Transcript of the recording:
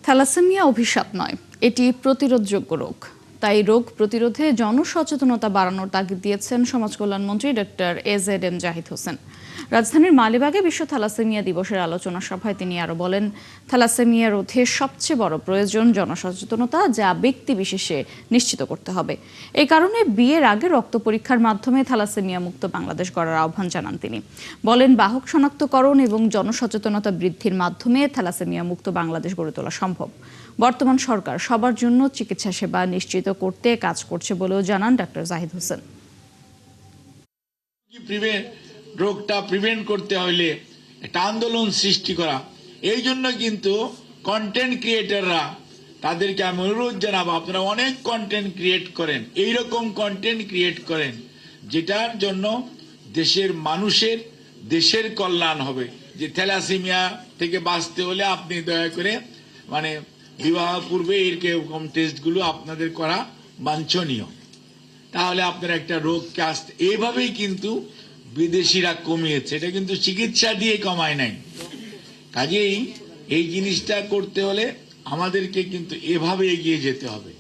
Thalassaemia অভিশাপ নয়, এটি প্রতিরোধযোগ্য রোগ। তাই রোগ প্রতিরোধে জনসচেতনতা বাড়ানোর তাগিদ দিয়েছেন সমাজকল্যাণমন্ত্রী ডক্টর এজেডএম জাহিদ হোসেন। রাজধানীর মালিবাগে বিশ্ব থ্যালাসেমিয়া দিবসের আলোচনা সভায় তিনি আরও বলেন, থ্যালাসেমিয়া রোধে সবচেয়ে বড় প্রয়োজন জনসচেতনতা, যা ব্যক্তি বিশেষে নিশ্চিত করতে হবে। এই কারণে বিয়ের আগে রক্ত পরীক্ষার মাধ্যমে থ্যালাসেমিয়া মুক্ত বাংলাদেশ গড়ার আহ্বান জানান তিনি। বলেন, বাহক শনাক্তকরণ এবং জনসচেতনতা বৃদ্ধির মাধ্যমে থ্যালাসেমিয়া মুক্ত বাংলাদেশ গড়ে তোলা সম্ভব। বর্তমান সরকার সবার জন্য চিকিৎসা সেবা নিশ্চিত করতে কাজ করছে বলেও জানান ডক্টর জাহিদ হোসেন। রোগটা প্রিভেন্ট করতে হলে একটা আন্দোলন সৃষ্টি করা, এই জন্য কিন্তু কন্টেন্ট ক্রিয়েটররা, তাদেরকে আমি অনুরোধ জানাবো, আপনারা অনেক কন্টেন্ট ক্রিয়েট করেন, এইরকম কন্টেন্ট ক্রিয়েট করেন যেটার জন্য দেশের মানুষের, দেশের কল্যাণ হবে। যে থ্যালাসেমিয়া থেকে বাঁচতে হলে আপনি দয়া করে বিবাহ পূর্বে এরকম টেস্টগুলো আপনাদের করা বাঞ্ছনীয়। তাহলে আপনারা একটা রোগকে আসতে, এইভাবেই কিন্তু বিদেশিরা কমিয়েছে, এটা কিন্তু চিকিৎসা দিয়ে কমায় নাই। কাজেই এই জিনিসটা করতে হলে আমাদেরকে কিন্তু এভাবে এগিয়ে যেতে হবে।